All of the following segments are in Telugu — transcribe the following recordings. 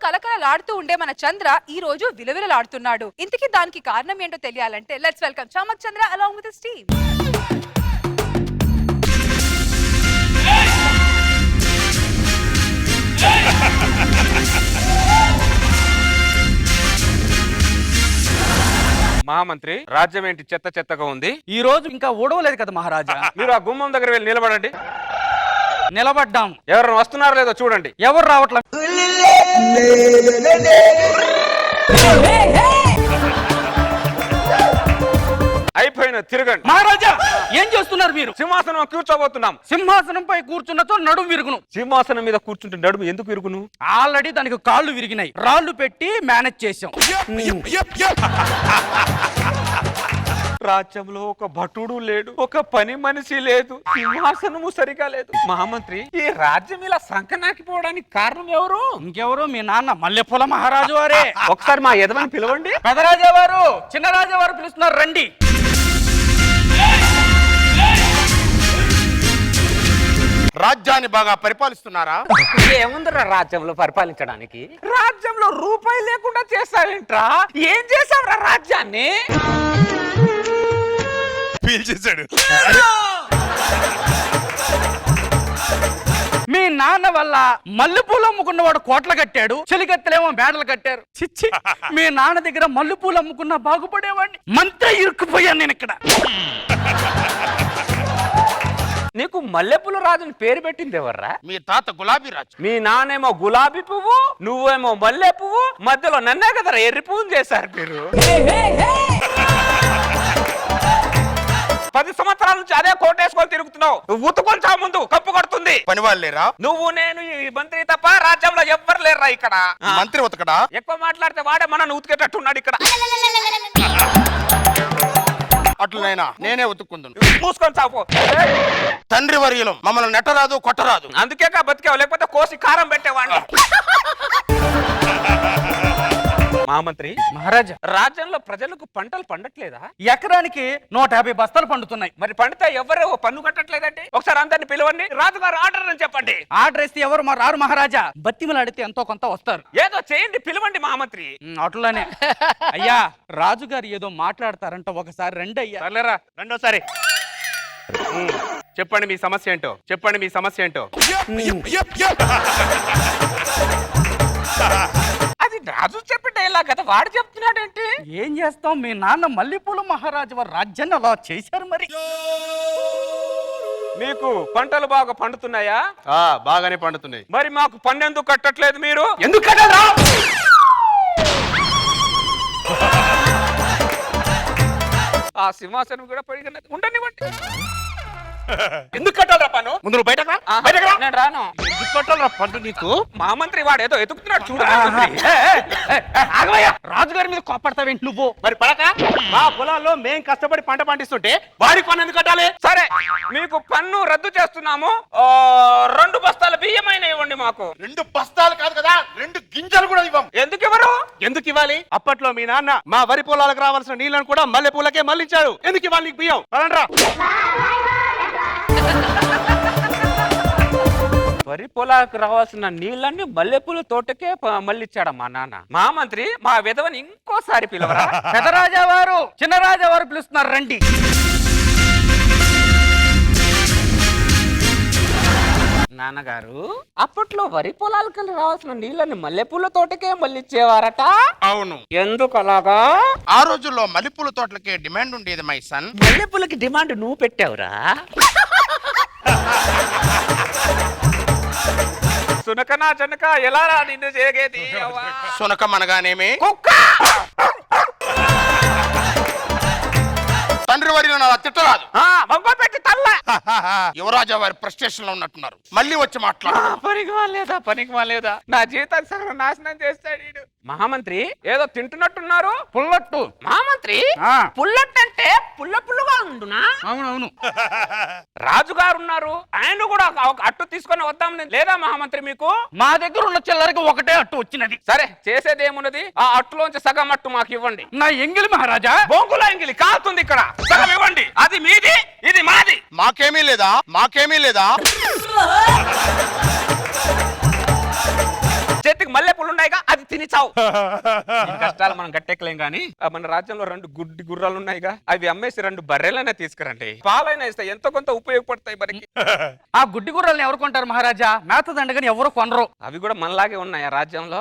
కలకలలాడుతూ ఉండే మన చంద్ర ఈ రోజు విలవిలలాడుతున్నాడు. ఇంతకీ దానికి కారణం ఏంటో తెలియాలంటే let's welcome Chamak Chandra along with his team. మహామంత్రి, రాజ్యం ఏంటి చెత్త చెత్తగా ఉంది? ఈ రోజు ఇంకా ఓడవలేదు కదా మహారాజా. మీరు ఆ గుమ్మం దగ్గర వెళ్ళి నిలబడండి. నిలబడ్డాం. ఎవరు వస్తున్నారో లేదో చూడండి. ఎవరు రావట్లేదు. అయిపోయిన తిరగండి. మహారాజా ఏం చేస్తున్నారు మీరు? సింహాసనం కూర్చోబోతున్నాం. సింహాసనంపై కూర్చున్నతో నడుము విరుగును. సింహాసనం మీద కూర్చుంటే నడుము ఎందుకు విరుగును? ఆల్రెడీ దానికి కాళ్ళు విరిగినాయి. రాళ్లు పెట్టి మేనేజ్ చేసాం. రాజ్యంలో ఒక భటుడు లేడు, ఒక పని మనిషి లేదు, సింహాసనము సరిగా లేదు. మహామంత్రి, ఈ రాజ్యం ఇలా సంకనాకిపోవడానికి కారణం ఎవరు? ఇంకెవరు? మీ నాన్న మల్లెపూల మహారాజు వారే. ఒకసారి మా యజమాని పిలవండి. పెదరాజా వారు, చిన్న రాజా వారు పిలుస్తున్నారు, రండి. రాజ్యాన్ని బాగా పరిపాలిస్తున్నారా? ఏముందిరా రాజ్యంలో పరిపాలించడానికి? రాజ్యంలో రూపాయి లేకుండా చేస్తావేంట్రా? ఏం చేసావురా రాజ్యాన్ని? పీల్చేశాడు. మీ నాన్న వల్ల మల్లెపూలు అమ్ముకున్నవాడు కోట్ల కట్టాడు, చెలికత్తెలేమో మేడలు కట్టారు. చిచ్చి, మీ నాన్న దగ్గర మల్లెపూలు అమ్ముకున్నా బాగుపడేవాడిని. మంత్రి ఇరుక్కుపోయాను నేను ఇక్కడ. నీకు మల్లెపూల రాజుని పేరు పెట్టింది ఎవర్రా? మీ తాత గులాబీ రాజు. మీ నానేమో గులాబీ పువ్వు, నువ్వేమో మల్లె పువ్వు, మధ్యలో నన్నే కదరా ఎర్రి పువ్వుని చేశారు మీరు. 10 సంవత్సరాల నుంచి అదే కోటేసుకొని తిరుగుతున్నావు. నువ్వు ఉతుకొని చా ముందు కప్పు కొడుతుంది. పని వాళ్ళు లేరా? నువ్వు నేను ఈ మంత్రి తప్ప రాజ్యంలో ఎవ్వరు లేరా ఇక్కడ. మంత్రి ఉతకడా? ఎక్కువ మాట్లాడితే వాడే మనల్ని ఉతికేటట్టున్నాడు ఇక్కడ. అట్లనైనా నేనే ఉతుక్కుందును. మూసుకొని చాపు. తండ్రి వర్యులం, మమ్మల్ని నెట్టరాదు కొట్టరాదు. అందుకే బతికావు, లేకపోతే కోసి కారం పెట్టేవాడిని. మహామంత్రి, మహారాజా, రాజ్యంలో ప్రజలకు పంటలు పండట్లేదా? ఎకరానికి 150 బస్తాలు పండుతున్నాయి. మరి పండితే ఎవరు పన్ను కట్టట్లేదండి? ఒకసారి అందరిని పిలవండి, రాజుగారు ఆర్డర్ అని చెప్పండి. ఆర్డర్ ఇస్తే ఎవరు మా రారు మహారాజా. బతిమలాడితే ఎంతో కొంత వస్తారు. ఏదో చేయండి, పిలవండి మహామంత్రి. అట్లనే. అయ్యా, రాజుగారు ఏదో మాట్లాడతారంట, ఒకసారి రండి అయ్యా. సర్లేరా, రెండోసారి చెప్పండి మీ సమస్య ఏంటో. చెప్పండి మీ సమస్య ఏంటో. అది రాజు చెప్పండి ఇలా కదా, వాడు చెప్తున్నాడేంటి? ఏం చేస్తాం, మీ నాన్న మల్లెపూల మహారాజు వారు రాజ్యాన్ని అలా చేశారు. మరి మీకు పంటలు బాగా పండుతున్నాయా? బాగానే పండుతున్నాయి. మరి మాకు పన్ను ఎందుకు కట్టట్లేదు మీరు? ఎందుకు కట్టరా? ఆ సింహాసనం కూడా పడిగినది ఉండనివ్వండి. ఎందుకు కట్టాలరా పన్ను? ముందు నువ్వు బయటకు రా. నేను రాను. ఎందుకు కట్టాలరా పన్ను నీకు? మహామంత్రి వాడు ఏదో ఎతుకుతున్నాడు చూడండి. రాజుగారి మీద కోపడతావేంటి నువ్వు? మరి పడక మా పొలాల్లో మేం కష్టపడి పంట పండిస్తుంటే వాడికి పన్ను ఎందుకు కట్టాలి? సరే, మీకు పన్ను రద్దు చేస్తున్నాము. 2 బస్తాల బియ్యమైన ఇవ్వండి మాకు. 2 బస్తాలు కాదు కదా, 2 గింజలు కూడా ఇవ్వం. ఎందుకు ఇవ్వరు? ఎందుకు ఇవ్వాలి? అప్పట్లో మీ నాన్న మా వరి పొలాలకు రావాల్సిన నీళ్లను కూడా మల్లె పూలకే మళ్ళించాడు. ఎందుకు ఇవ్వాలి నీకు బియ్యం? పదండ్రా. వరి పొలాలకు రావాల్సిన నీళ్ళన్ని మల్లెపూల తోటకే మళ్ళిచ్చాడా మా నాన్న. మహామంత్రి, మా విధవని ఇంకోసారి పిలవరా. పెదరాజా వారు, చిన్న రాజా వారు పిలుస్తున్నారు, రండి. నాన్నగారు, అప్పట్లో వరి పొలాలకు రావాల్సిన నీళ్ళని మల్లెపూల తోటకే మళ్ళిచ్చేవారట. అవును. ఎందుకు అలాగా? ఆ రోజుల్లో మల్లెపూల తోటలకే డిమాండ్ ఉండేది మై సన్. మల్లెపూలకి డిమాండ్ నువ్వు పెట్టావురా. సునకనా జనక ఎలా నిన్ను చేగేది? సునకం అనగానేమి? తండ్రి వారిని అలా తిట్టరాదు. పెట్టి తల్ల. యువరాజా వారి ఫ్రస్ట్రేషన్ లో ఉన్నట్టున్నారు. మళ్ళీ వచ్చి మాట్లాడు. పనికి మాలేదా నా జీవితాన్ని సగం నాశనం చేస్తాడు వీడు. మహామంత్రి, ఏదో తింటున్నట్టున్నారు. పుల్లట్టు. మహామంత్రి, పుల్లట్టు అంటే పుల్ల పుల్లగా ఉండునా? అవునవును. రాజుగారు ఉన్నారు, ఆయన కూడా ఒక అట్టు తీసుకొని వద్దాం లేదా మహామంత్రి? మీకు మా దగ్గర ఉన్న చిల్లరికి ఒకటే అట్టు వచ్చినది. సరే, చేసేది ఏమున్నది? ఆ అట్టులోంచి సగం అట్టు మాకు ఇవ్వండి. నా ఎంగిలి మహారాజా. బొంగుల ఎంగిలి కాలుతుంది ఇక్కడ. సగం ఇవ్వండి. అది మీది, ఇది మాది. మాకేమీ లేదా? మాకేమీ లేదా? చేతికి మల్లెపూలు ఉన్నాయిగా అది తిని చావు. ఈ కష్టాలు మనం గట్టెక్కలేం గానీ మన రాజ్యంలో 2 గుడ్డి గుర్రాలు ఉన్నాయిగా అవి అమ్మేసి 2 బర్రెలైనా తీసుకురండి. పాలైనా ఇస్తాయి, ఎంతో కొంత ఉపయోగపడతాయి మనకి. ఆ గుడ్డి గుర్రాలను ఎవరు కొంటారు మహారాజా? మేత దండగని ఎవరు కొనరు. అవి కూడా మనలాగే ఉన్నాయి ఆ రాజ్యంలో.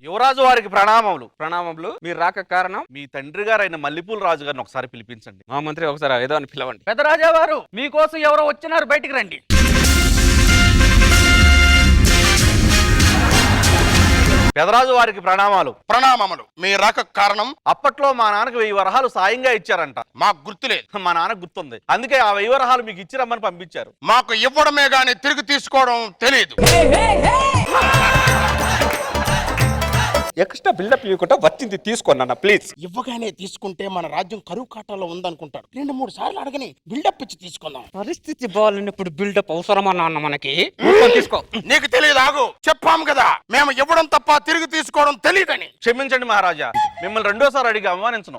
యువరాజు వారికి ప్రణామములు. ప్రణామములు. మీరు రాక కారణం? మీ తండ్రి గారైన మల్లెపూల రాజు గారిని ఒకసారి పిలిపించండి. మహామంత్రి ఒకసారి ఏదో అని పిలవండి. పెద్దరాజా వారు మీకోసం ఎవరో వచ్చినారు, బయటికి రండి. పెదరాజు వారికి ప్రణామాలు. ప్రణామములు. మీ రాక కారణం? అప్పట్లో మా నాన్నకు 1000 వరహాలు సాయంగా ఇచ్చారంట. మాకు గుర్తులేదు. మా నాన్నకు గుర్తుంది, అందుకే ఆ 1000 వరహాలు మీకు ఇచ్చిరమ్మని పంపించారు. మాకు ఇవ్వడమే గాని తిరిగి తీసుకోవడం తెలియదు. ఎక్స్ట్రా బిల్డప్ ఇవ్వకుండా వచ్చింది తీసుకోండి ప్లీజ్. ఇవ్వగానే తీసుకుంటే మన రాజ్యం కరువు కాటాలో ఉందనుకుంటాడు. 2-3 సార్లు అడగని బిల్డప్ ఇచ్చి తీసుకుందాం. పరిస్థితి బాగాలేనప్పుడు బిల్డప్ అవసరమా నాన్న మనకి? తీసుకో. నీకు తెలియదు, ఆగు. చెప్పాము కదా మేము ఇవ్వడం తప్ప తిరిగి తీసుకోవడం తెలియదని. క్షమించండి మహారాజా, మిమ్మల్ని రెండోసారి అడిగి అవమానించను.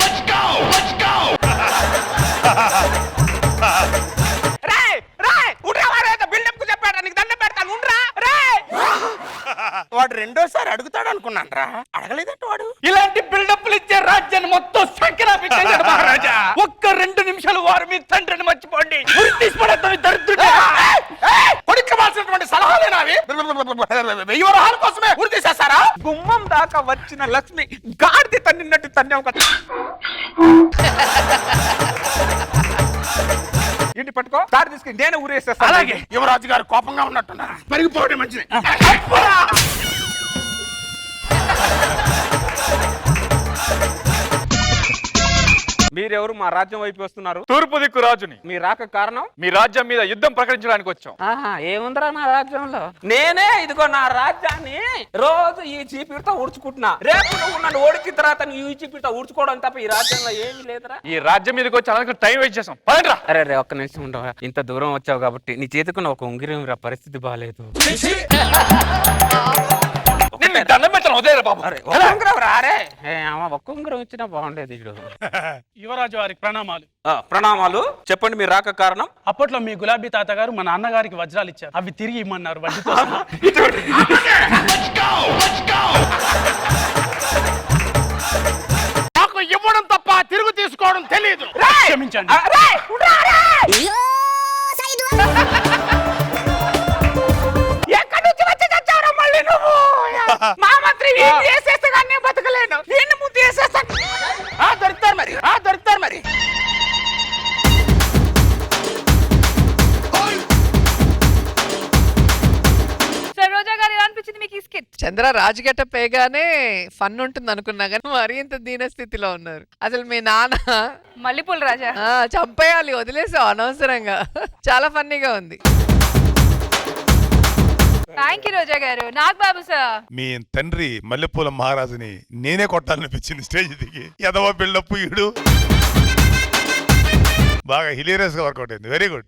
వాడు రెండోసారి అడుగుతాడు అనుకున్నాను రా, అడగలేదంట వాడు. ఇలాంటి బిల్డప్లు ఇచ్చే రాజ్యాన్ని మొత్తం సంక్రాంతించాడు మహారాజా. ఒక్క 2 నిమిషాలు వారు మీ తండ్రిని మర్చిపోండి. కొడుకోవాల్సినటువంటి సలహాలేనా అవి? 1000 వరహాల కోసమే ఊరి తీసేస్తారా? గుమ్మం దాకా వచ్చిన లక్ష్మి గాడిద తన్నినట్టు తన్నే ఒక ఇంటి పట్టుకో, దారి తీసుకుని నేను ఊరేసేస్తాను. అలాగే. యువరాజు గారు కోపంగా ఉన్నట్టున్నారు. పరిగిపోవడం మంచిది. మీరెవరు మా రాజ్యం వైపు వస్తున్నారు? తూర్పు దిక్కు రాజుని. మీ రాక కారణం? మీ రాజ్యం మీద యుద్ధం ప్రకటించడానికి వచ్చాం. ఏముందరా నా రాజ్యంలో? నేనే ఇదిగో నా రాజ్యాన్ని రోజు ఈ చీపిడితో ఊడ్చుకుంటున్నా. రేపు నువ్వు నన్ను ఓడిచిన తర్వాత నువ్వు ఈ చీపిడితో ఊడ్చుకోవడం తప్ప ఈ రాజ్యంలో ఏమీ లేదురా. ఈ రాజ్యం మీదకి వచ్చి అలాగే టైం వేస్ట్ చేసాం. పదండ్రా. అరే ఒక్క నిమిషం ఉండవా? ఇంత దూరం వచ్చావు కాబట్టి నీ చేతికున్న ఒక ఉంగిరం రా, పరిస్థితి బాగాలేదు. నిన్ను దండం పెట్టను, వదిలేరా బాబు. ఒక్క ఉంగరం రా రే. ఒక్క ఉంగరం ఇచ్చినా బాగుండేది. యువరాజు వారికి ప్రణామాలు. ప్రణామాలు. చెప్పండి మీ రాక కారణం? అప్పట్లో మీ గులాబీ తాతగారు మా నాన్నగారికి వజ్రాలు ఇచ్చారు, అవి తిరిగి ఇమ్మన్నారు వడ్డీతో సహా. మాకు ఇవ్వడం తప్ప తిరిగి తీసుకోవడం తెలియదు. క్షమించండి. ఎక్కడి నుంచి వచ్చి చచ్చావురా మళ్ళీ నువ్వు? మా మంత్రి వేసేస్తే కానీ బతకలేను. దీన్ని ముందు వేసేస్తాను. దొరుకుతారు మరి, దొరుకుతారు మరి. రోజా గారు ఎలా అనిపించింది మీకు ఈ స్కిట్? చంద్ర రాజు గెటప్ వేయగానే ఫన్ ఉంటుంది అనుకున్నా కానీ మరీ ఇంత దీన స్థితిలో ఉన్నారు. అసలు మీ నాన్న మల్లెపూల రాజా చంపేయాలి, వదిలేసావు అనవసరంగా. చాలా ఫన్నీగా ఉంది. థ్యాంక్ యూ రోజా గారు. నాగ్ బాబు సార్, మీ తండ్రి మల్లెపూల మహారాజుని నేనే కొట్టాలనిపించింది స్టేజ్ దిగి. ఎదవ బిల్డప్ ఈడు బాగా హిలేరియస్ గా వర్కౌట్ అయింది. Very good.